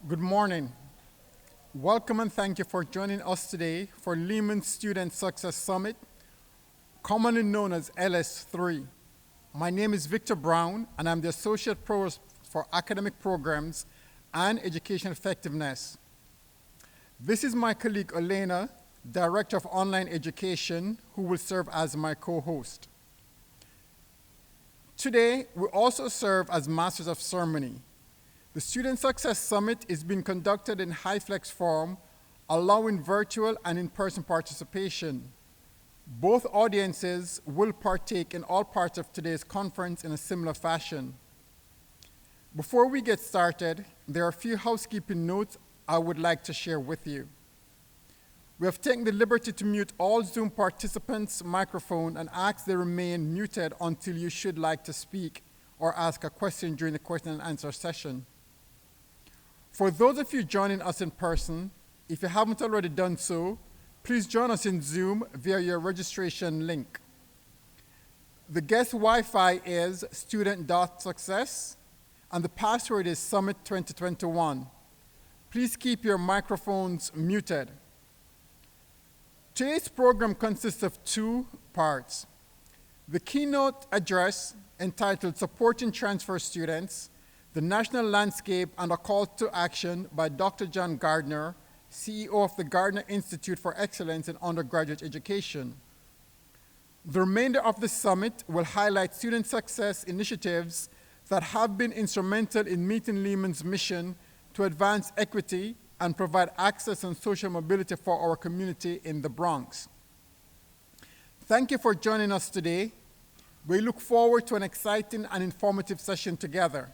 Good morning. Welcome and thank you for joining us today for Lehman Student Success Summit, commonly known as LS3. My name is Victor Brown, and I'm the Associate Provost for Academic Programs and Education Effectiveness. This is my colleague Elena, Director of Online Education, who will serve as my co-host. Today, we also serve as Masters of Ceremony. The Student Success Summit is being conducted in high-flex form, allowing virtual and in-person participation. Both audiences will partake in all parts of today's conference in a similar fashion. Before we get started, there are a few housekeeping notes I would like to share with you. We have taken the liberty to mute all Zoom participants' microphone and ask they remain muted until you should like to speak or ask a question during the question and answer session. For those of you joining us in person, if you haven't already done so, please join us in Zoom via your registration link. The guest Wi-Fi is student.success, and the password is Summit 2021. Please keep your microphones muted. Today's program consists of two parts. The Keynote Address, entitled Supporting Transfer Students, the National Landscape and a Call to Action by Dr. John Gardner, CEO of the Gardner Institute for Excellence in Undergraduate Education. The remainder of the summit will highlight student success initiatives that have been instrumental in meeting Lehman's mission to advance equity and provide access and social mobility for our community in the Bronx. Thank you for joining us today. We look forward to an exciting and informative session together.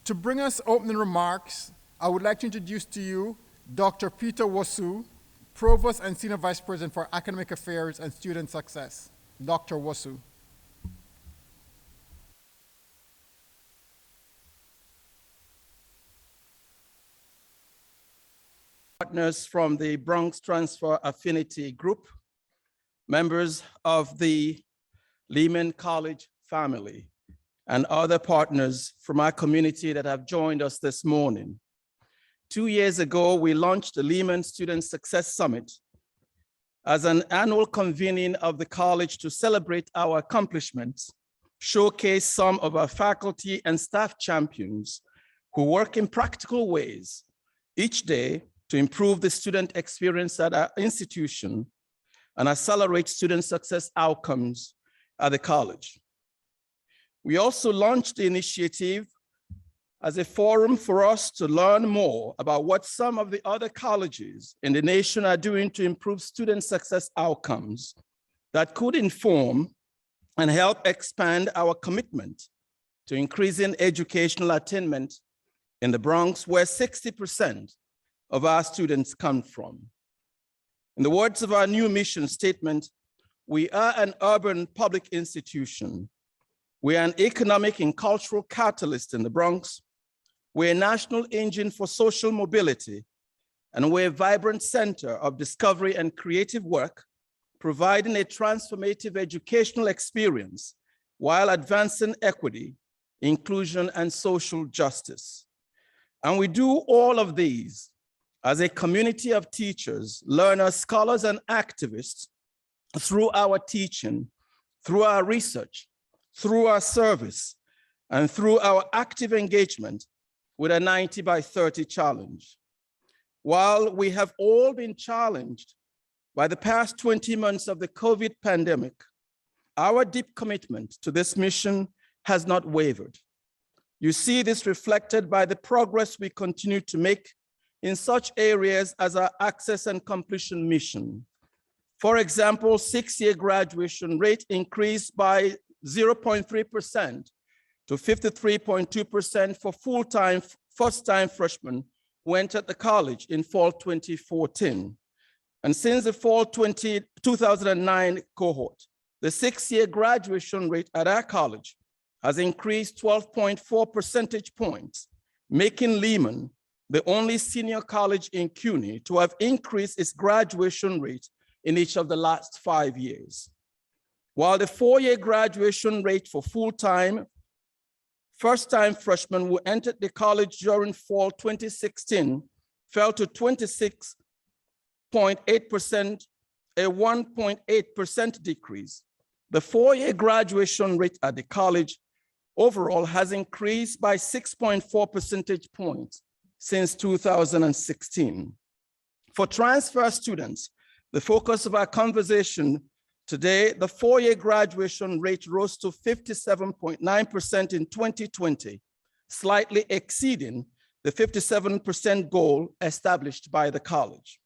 To bring us opening remarks, I would like to introduce to you Dr. Peter Wosu, Provost and Senior Vice President for Academic Affairs and Student Success. Dr. Wosu. Partners from the Bronx Transfer Affinity Group, members of the Lehman College family, and other partners from our community that have joined us this morning. 2 years ago, we launched the Lehman Student Success Summit as an annual convening of the college to celebrate our accomplishments, showcase some of our faculty and staff champions who work in practical ways each day to improve the student experience at our institution and accelerate student success outcomes at the college. We also launched the initiative as a forum for us to learn more about what some of the other colleges in the nation are doing to improve student success outcomes that could inform and help expand our commitment to increasing educational attainment in the Bronx, where 60% of our students come from. In the words of our new mission statement, we are an urban public institution. We are an economic and cultural catalyst in the Bronx. We're a national engine for social mobility, and we're a vibrant center of discovery and creative work, providing a transformative educational experience while advancing equity, inclusion, and social justice. And we do all of these as a community of teachers, learners, scholars, and activists through our teaching, through our research, through our service, and through our active engagement with a 90 by 30 challenge. While we have all been challenged by the past 20 months of the COVID pandemic, our deep commitment to this mission has not wavered. You see this reflected by the progress we continue to make in such areas as our access and completion mission. For example, 6-year graduation rate increased by 0.3% to 53.2% for full-time, first-time freshmen who entered the college in fall 2014. And since the fall 2009 cohort, the 6-year graduation rate at our college has increased 12.4 percentage points, making Lehman the only senior college in CUNY to have increased its graduation rate in each of the last 5 years. While the 4-year graduation rate for full-time first-time freshmen who entered the college during fall 2016 fell to 26.8%, a 1.8% decrease. The four-year graduation rate at the college overall has increased by 6.4 percentage points since 2016. For transfer students, the focus of our conversation today, the four-year graduation rate rose to 57.9% in 2020, slightly exceeding the 57% goal established by the college.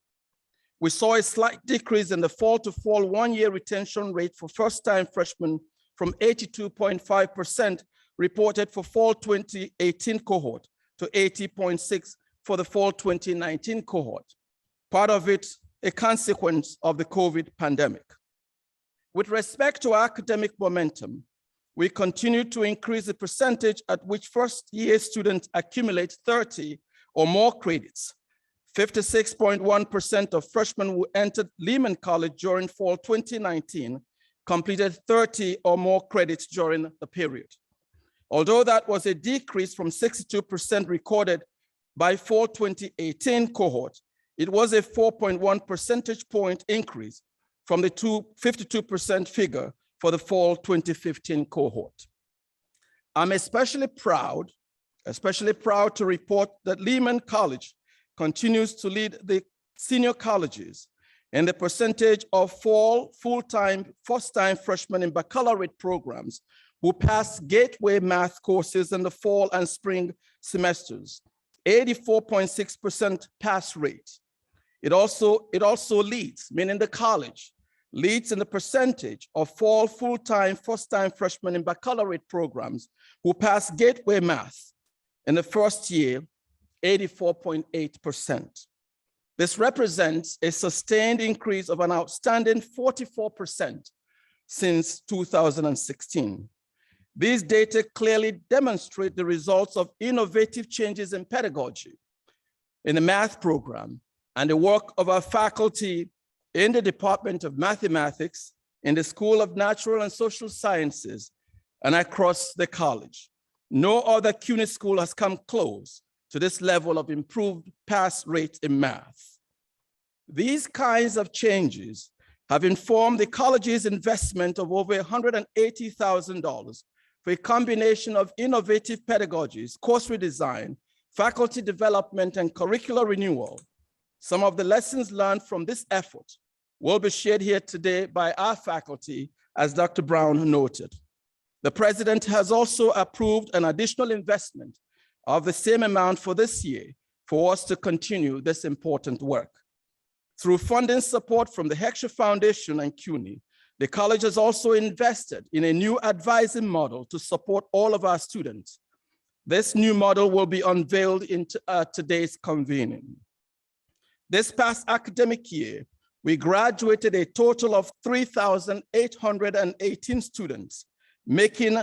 We saw a slight decrease in the fall to fall one-year retention rate for first-time freshmen from 82.5% reported for fall 2018 cohort to 80.6% for the fall 2019 cohort. Part of it a consequence of the COVID pandemic. With respect to academic momentum, we continue to increase the percentage at which first-year students accumulate 30 or more credits. 56.1% of freshmen who entered Lehman College during fall 2019 completed 30 or more credits during the period. Although that was a decrease from 62% recorded by fall 2018 cohort, it was a 4.1 percentage point increase from the 52% figure for the fall 2015 cohort. I'm especially proud to report that Lehman College continues to lead the senior colleges in the percentage of fall full-time first-time freshmen in baccalaureate programs who pass gateway math courses in the fall and spring semesters, 84.6% pass rate. It also leads, meaning the college, leads in the percentage of fall full-time first-time freshmen in baccalaureate programs who pass gateway math in the first year, 84.8%. This represents a sustained increase of an outstanding 44% since 2016. These data clearly demonstrate the results of innovative changes in pedagogy in the math program and the work of our faculty in the Department of Mathematics, in the School of Natural and Social Sciences, and across the college. No other CUNY school has come close to this level of improved pass rate in math. These kinds of changes have informed the college's investment of over $180,000 for a combination of innovative pedagogies, course redesign, faculty development, and curricular renewal. Some of the lessons learned from this effort will be shared here today by our faculty, as Dr. Brown noted. The president has also approved an additional investment of the same amount for this year for us to continue this important work. Through funding support from the Heckscher Foundation and CUNY, the college has also invested in a new advising model to support all of our students. This new model will be unveiled in today's convening. This past academic year, we graduated a total of 3,818 students, making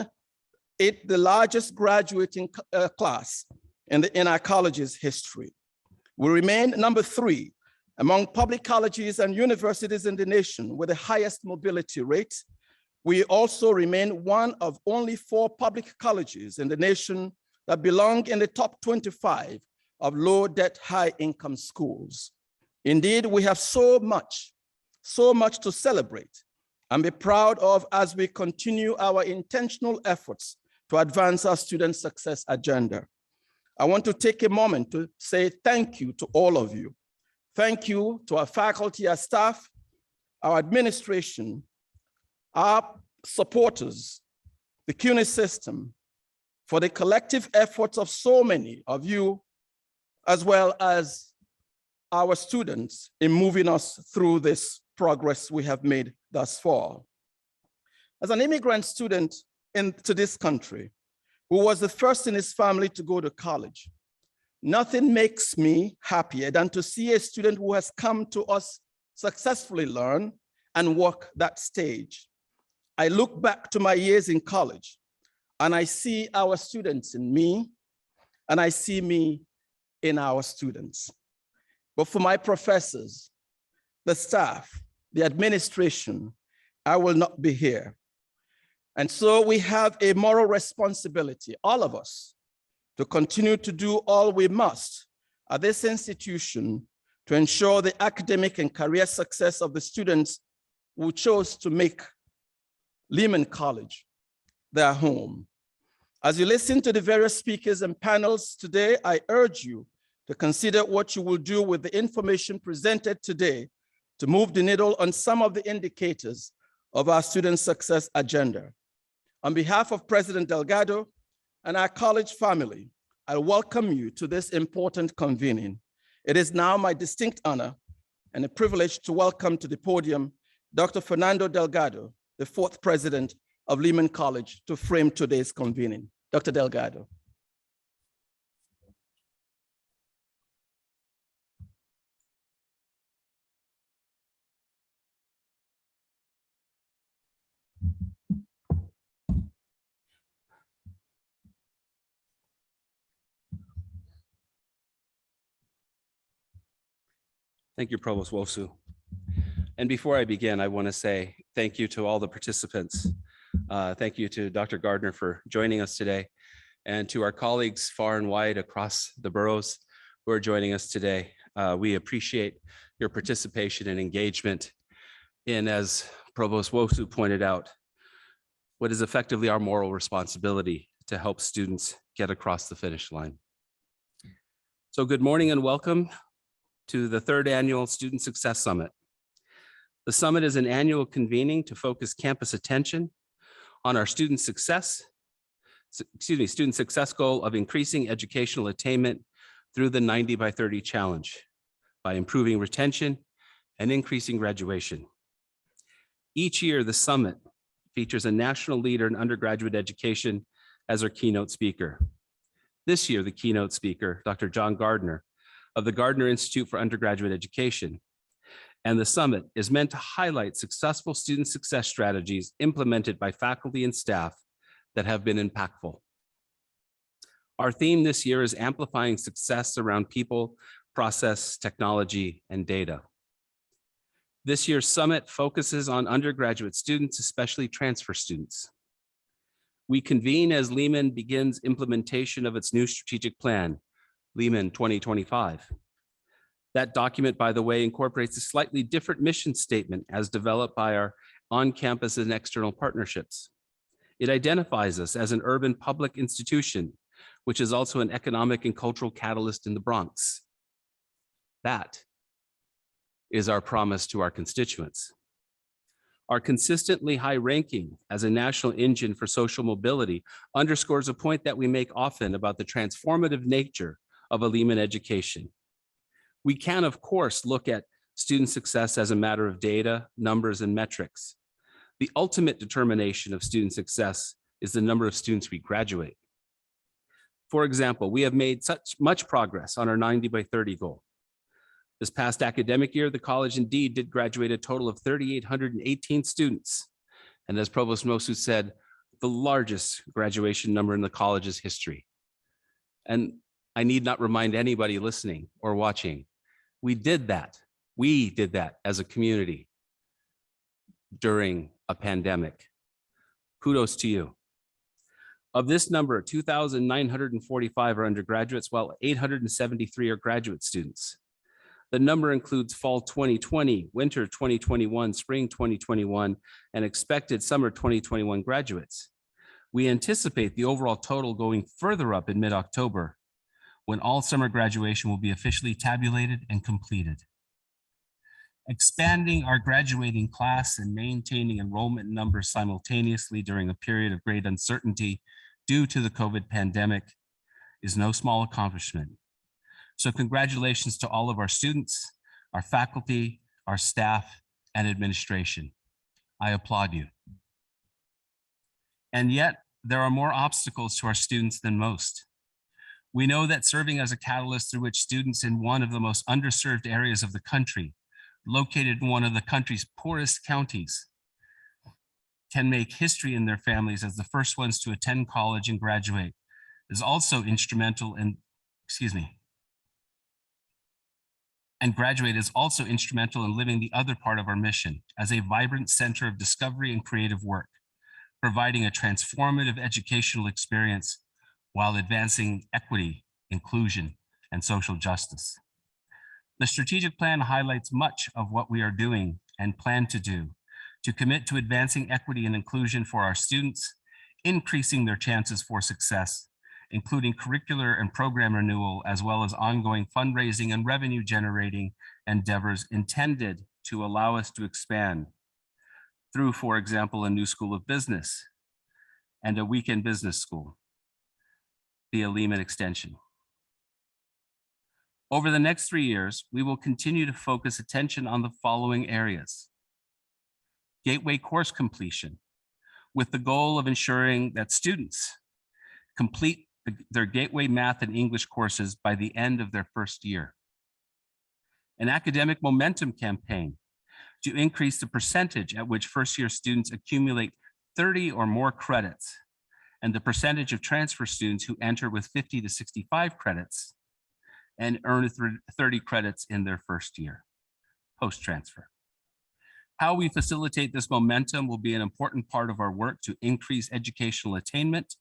it the largest graduating class in our college's history. We remain number 3 among public colleges and universities in the nation with the highest mobility rate. We also remain one of only 4 public colleges in the nation that belong in the top 25 of low debt, high income schools. Indeed, we have so much to celebrate and be proud of as we continue our intentional efforts to advance our student success agenda. I want to take a moment to say thank you to all of you. Thank you to our faculty, our staff, our administration, our supporters, the CUNY system, for the collective efforts of so many of you, as well as our students in moving us through this progress we have made thus far. As an immigrant student into this country, who was the first in his family to go to college, nothing makes me happier than to see a student who has come to us successfully learn and walk that stage. I look back to my years in college and I see our students in me, and I see me in our students. But for my professors, the staff, the administration, I will not be here. And so we have a moral responsibility, all of us, to continue to do all we must at this institution to ensure the academic and career success of the students who chose to make Lehman College their home. As you listen to the various speakers and panels today, I urge you to consider what you will do with the information presented today to move the needle on some of the indicators of our student success agenda. On behalf of President Delgado and our college family, I welcome you to this important convening. It is now my distinct honor and a privilege to welcome to the podium Dr. Fernando Delgado, the fourth president of Lehman College, to frame today's convening. Dr. Delgado. Thank you, Provost Wosu. And before I begin, I want to say thank you to all the participants. Thank you to Dr. Gardner for joining us today, and to our colleagues far and wide across the boroughs who are joining us today. We appreciate your participation and engagement in, as Provost Wosu pointed out, what is effectively our moral responsibility to help students get across the finish line. So good morning and welcome to the third annual Student Success Summit. The summit is an annual convening to focus campus attention on our student success goal of increasing educational attainment through the 90 by 30 challenge by improving retention and increasing graduation. Each year, the summit features a national leader in undergraduate education as our keynote speaker. This year, the keynote speaker, Dr. John Gardner, of the Gardner Institute for Undergraduate Education. And the summit is meant to highlight successful student success strategies implemented by faculty and staff that have been impactful. Our theme this year is amplifying success around people, process, technology, and data. This year's summit focuses on undergraduate students, especially transfer students. We convene as Lehman begins implementation of its new strategic plan, Lehman 2025. That document, by the way, incorporates a slightly different mission statement as developed by our on-campus and external partnerships. It identifies us as an urban public institution, which is also an economic and cultural catalyst in the Bronx. That is our promise to our constituents. Our consistently high ranking as a national engine for social mobility underscores a point that we make often about the transformative nature of a Lehman education. We can, of course, look at student success as a matter of data, numbers, and metrics. The ultimate determination of student success is the number of students we graduate. For example, we have made such much progress on our 90 by 30 goal. This past academic year, the college indeed did graduate a total of 3,818 students. And as Provost Wosu said, the largest graduation number in the college's history. And I need not remind anybody listening or watching, we did that as a community during a pandemic. Kudos to you. Of this number, 2,945 are undergraduates, while 873 are graduate students. The number includes fall 2020, winter 2021, spring 2021, and expected summer 2021 graduates. We anticipate the overall total going further up in mid-October, when all summer graduation will be officially tabulated and completed. Expanding our graduating class and maintaining enrollment numbers simultaneously during a period of great uncertainty due to the COVID pandemic is no small accomplishment. So congratulations to all of our students, our faculty, our staff, and administration. I applaud you. And yet, there are more obstacles to our students than most. We know that serving as a catalyst through which students in one of the most underserved areas of the country, located in one of the country's poorest counties, can make history in their families as the first ones to attend college and graduate is also instrumental in, living the other part of our mission as a vibrant center of discovery and creative work, providing a transformative educational experience while advancing equity, inclusion, and social justice. The strategic plan highlights much of what we are doing and plan to do to commit to advancing equity and inclusion for our students, increasing their chances for success, including curricular and program renewal, as well as ongoing fundraising and revenue generating endeavors intended to allow us to expand through, for example, a new school of business and a weekend business school via Lehman Extension. Over the next 3 years, we will continue to focus attention on the following areas. Gateway course completion, with the goal of ensuring that students complete their Gateway Math and English courses by the end of their first year. An academic momentum campaign to increase the percentage at which first-year students accumulate 30 or more credits, and the percentage of transfer students who enter with 50 to 65 credits and earn 30 credits in their first year, post-transfer. How we facilitate this momentum will be an important part of our work to increase educational attainment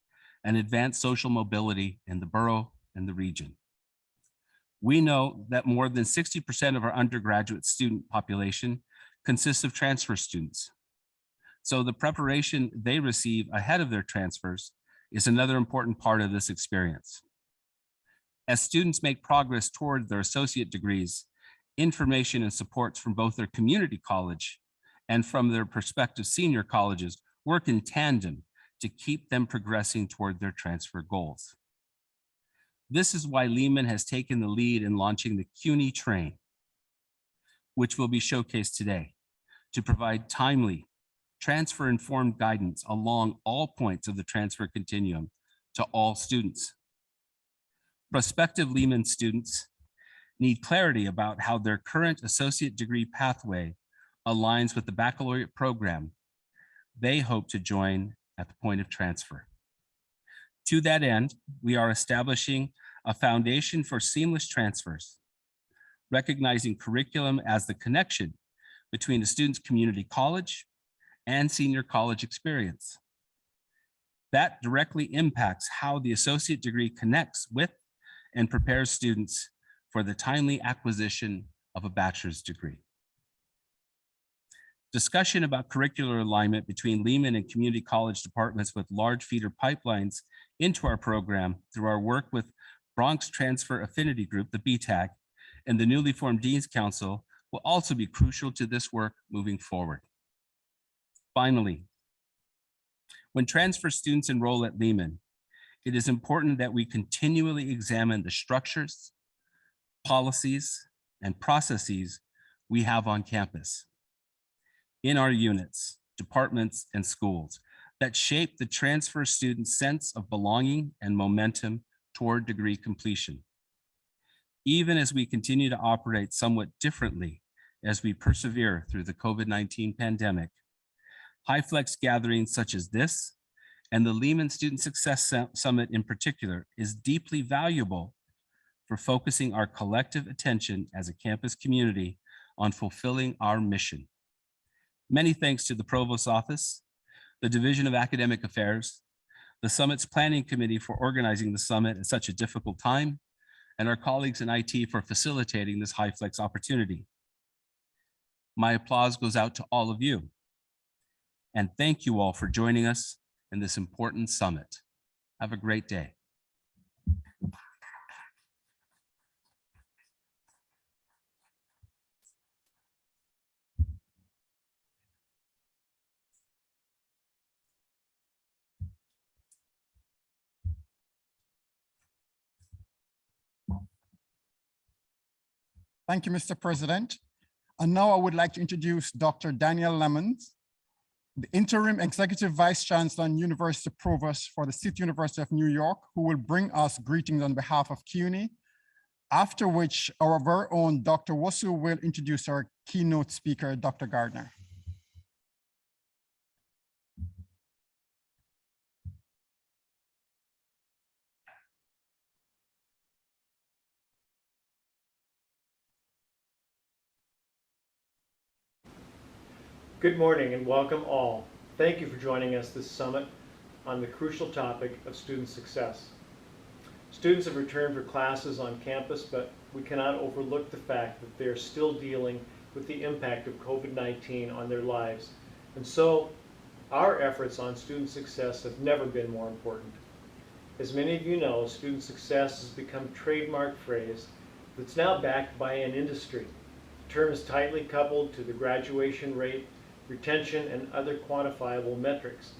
and advance social mobility in the borough and the region. We know that more than 60% of our undergraduate student population consists of transfer students. So the preparation they receive ahead of their transfers is another important part of this experience. As students make progress toward their associate degrees, information and supports from both their community college and from their prospective senior colleges work in tandem to keep them progressing toward their transfer goals. This is why Lehman has taken the lead in launching the CUNY Train, which will be showcased today, to provide timely, transfer-informed guidance along all points of the transfer continuum to all students. Prospective Lehman students need clarity about how their current associate degree pathway aligns with the baccalaureate program they hope to join at the point of transfer. To that end, we are establishing a foundation for seamless transfers, recognizing curriculum as the connection between a student's community college and senior college experience. That directly impacts how the associate degree connects with and prepares students for the timely acquisition of a bachelor's degree. Discussion about curricular alignment between Lehman and community college departments with large feeder pipelines into our program through our work with Bronx Transfer Affinity Group, the BTAG, and the newly formed Dean's Council will also be crucial to this work moving forward. Finally, when transfer students enroll at Lehman, it is important that we continually examine the structures, policies, and processes we have on campus, in our units, departments, and schools that shape the transfer student's sense of belonging and momentum toward degree completion. Even as we continue to operate somewhat differently as we persevere through the COVID-19 pandemic, high-flex gatherings such as this and the Lehman Student Success Summit in particular is deeply valuable for focusing our collective attention as a campus community on fulfilling our mission. Many thanks to the Provost's Office, the Division of Academic Affairs, the Summit's Planning Committee for organizing the summit at such a difficult time, and our colleagues in IT for facilitating this high-flex opportunity. My applause goes out to all of you. And thank you all for joining us in this important summit. Have a great day. Thank you, Mr. President. And now I would like to introduce Dr. Daniel Lemons, the Interim Executive Vice Chancellor and University Provost for the City University of New York, who will bring us greetings on behalf of CUNY, after which our very own Dr. Wasu will introduce our keynote speaker, Dr. Gardner. Good morning and welcome all. Thank you for joining us this summit on the crucial topic of student success. Students have returned for classes on campus, but we cannot overlook the fact that they are still dealing with the impact of COVID-19 on their lives. And so our efforts on student success have never been more important. As many of you know, student success has become a trademark phrase that's now backed by an industry. The term is tightly coupled to the graduation rate, retention, and other quantifiable metrics.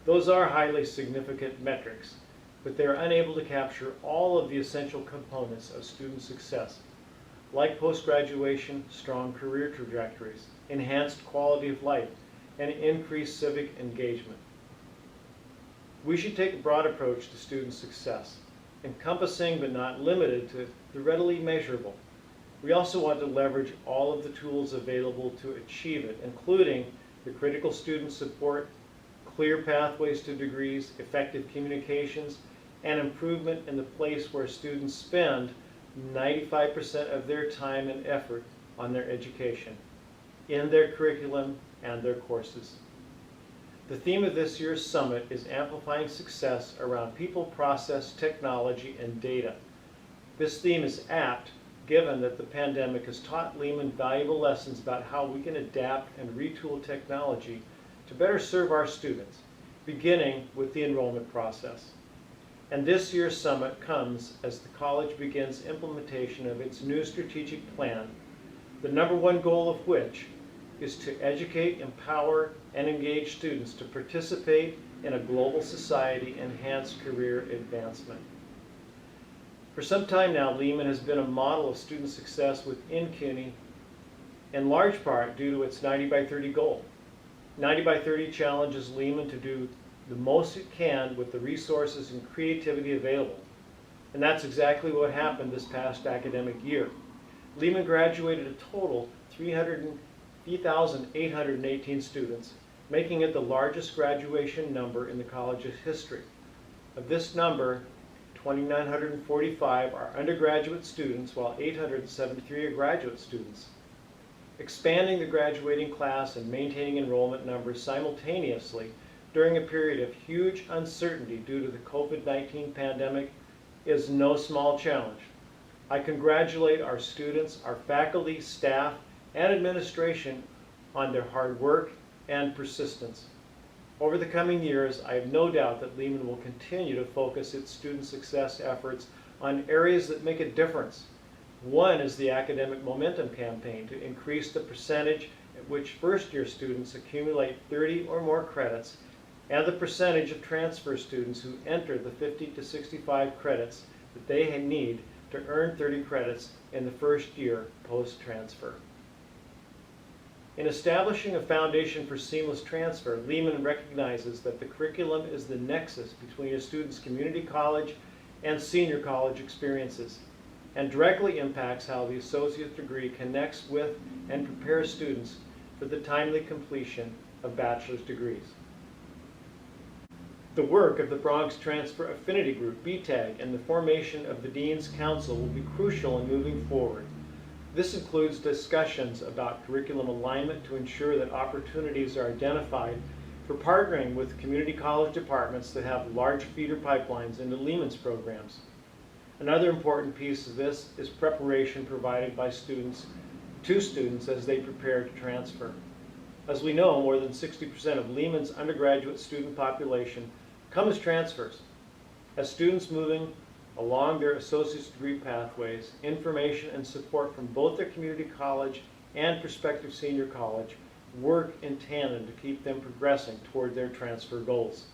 Those are highly significant metrics, but they are unable to capture all of the essential components of student success, like post-graduation, strong career trajectories, enhanced quality of life, and increased civic engagement. We should take a broad approach to student success, encompassing but not limited to the readily measurable. We also want to leverage all of the tools available to achieve it, including the critical student support, clear pathways to degrees, effective communications, and improvement in the place where students spend 95% of their time and effort on their education, in their curriculum and their courses. The theme of this year's summit is amplifying success around people, process, technology, and data. This theme is apt given that the pandemic has taught Lehman valuable lessons about how we can adapt and retool technology to better serve our students, beginning with the enrollment process. And this year's summit comes as the college begins implementation of its new strategic plan, the number one goal of which is to educate, empower, and engage students to participate in a global society and enhance career advancement. For some time now, Lehman has been a model of student success within CUNY, in large part due to its 90 by 30 goal. 90 by 30 challenges Lehman to do the most it can with the resources and creativity available. And that's exactly what happened this past academic year. Lehman graduated a total 3,818 students, making it the largest graduation number in the college's history. Of this number, 2,945 are undergraduate students, while 873 are graduate students. Expanding the graduating class and maintaining enrollment numbers simultaneously during a period of huge uncertainty due to the COVID-19 pandemic is no small challenge. I congratulate our students, our faculty, staff, and administration on their hard work and persistence. Over the coming years, I have no doubt that Lehman will continue to focus its student success efforts on areas that make a difference. One is the Academic Momentum Campaign to increase the percentage at which first-year students accumulate 30 or more credits, and the percentage of transfer students who enter the 50 to 65 credits that they need to earn 30 credits in the first year post-transfer. In establishing a foundation for seamless transfer, Lehman recognizes that the curriculum is the nexus between a student's community college and senior college experiences, and directly impacts how the associate degree connects with and prepares students for the timely completion of bachelor's degrees. The work of the Bronx Transfer Affinity Group, BTAG, and the formation of the Dean's Council will be crucial in moving forward. This includes discussions about curriculum alignment to ensure that opportunities are identified for partnering with community college departments that have large feeder pipelines into Lehman's programs. Another important piece of this is preparation provided by students to students as they prepare to transfer. As we know, more than 60% of Lehman's undergraduate student population come as transfers. As students moving along their associate's degree pathways, information and support from both their community college and prospective senior college work in tandem to keep them progressing toward their transfer goals.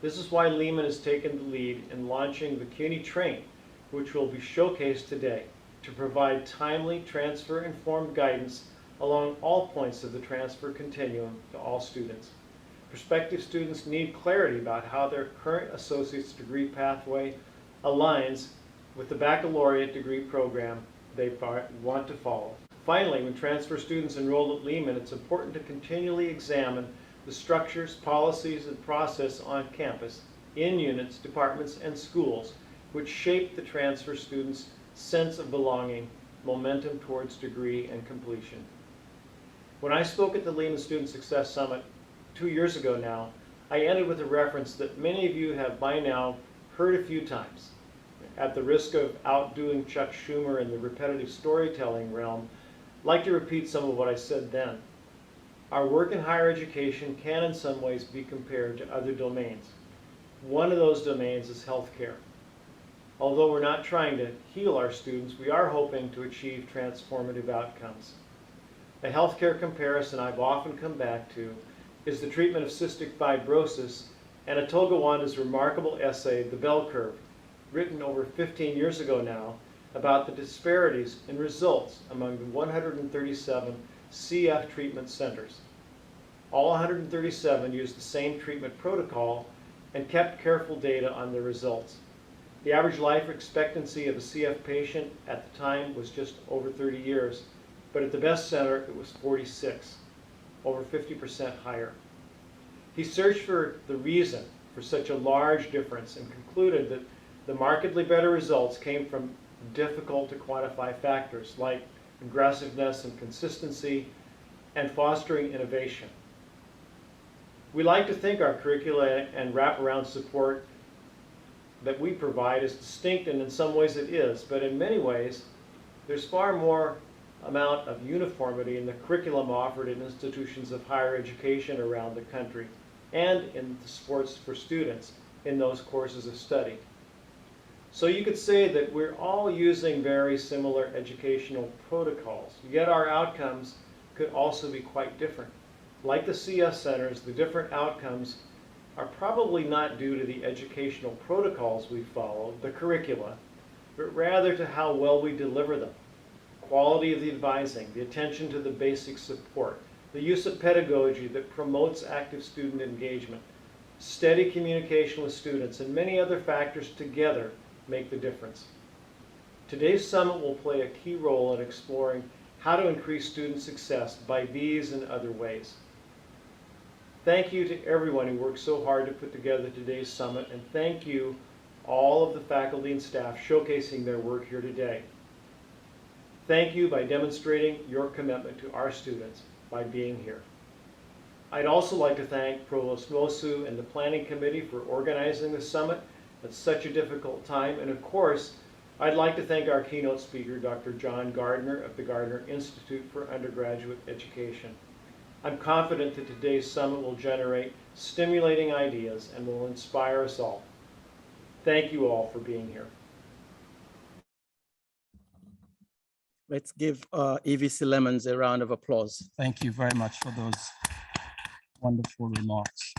This is why Lehman has taken the lead in launching the CUNY Train, which will be showcased today to provide timely transfer-informed guidance along all points of the transfer continuum to all students. Prospective students need clarity about how their current associate's degree pathway aligns with the baccalaureate degree program they want to follow. Finally, when transfer students enroll at Lehman, it's important to continually examine the structures, policies, and process on campus, in units, departments, and schools, which shape the transfer students' sense of belonging, momentum towards degree and completion. When I spoke at the Lehman Student Success Summit 2 years ago now, I ended with a reference that many of you have by now heard a few times. At the risk of outdoing Chuck Schumer in the repetitive storytelling realm, I'd like to repeat some of what I said then. Our work in higher education can in some ways be compared to other domains. One of those domains is healthcare. Although we're not trying to heal our students, we are hoping to achieve transformative outcomes. A healthcare comparison I've often come back to is the treatment of cystic fibrosis and Atolga Wanda's remarkable essay, The Bell Curve, written over 15 years ago now, about the disparities in results among the 137 CF treatment centers. All 137 used the same treatment protocol and kept careful data on their results. The average life expectancy of a CF patient at the time was just over 30 years, but at the best center it was 46, over 50% higher. He searched for the reason for such a large difference and concluded that the markedly better results came from difficult to quantify factors like aggressiveness and consistency and fostering innovation. We like to think our curricula and wraparound support that we provide is distinct, and in some ways it is, but in many ways there's far more amount of uniformity in the curriculum offered in institutions of higher education around the country and in the supports for students in those courses of study. So you could say that we're all using very similar educational protocols, yet our outcomes could also be quite different. Like the CF centers, the different outcomes are probably not due to the educational protocols we follow, the curricula, but rather to how well we deliver them. Quality of the advising, the attention to the basic support, the use of pedagogy that promotes active student engagement, steady communication with students, and many other factors together make the difference. Today's summit will play a key role in exploring how to increase student success by these and other ways. Thank you to everyone who worked so hard to put together today's summit, and thank you all of the faculty and staff showcasing their work here today. Thank you by demonstrating your commitment to our students by being here. I'd also like to thank Provost Mosu and the Planning Committee for organizing the summit at such a difficult time, and of course, I'd like to thank our keynote speaker, Dr. John Gardner of the Gardner Institute for Undergraduate Education. I'm confident that today's summit will generate stimulating ideas and will inspire us all. Thank you all for being here. Let's give EVC Lemons a round of applause. Thank you very much for those wonderful remarks.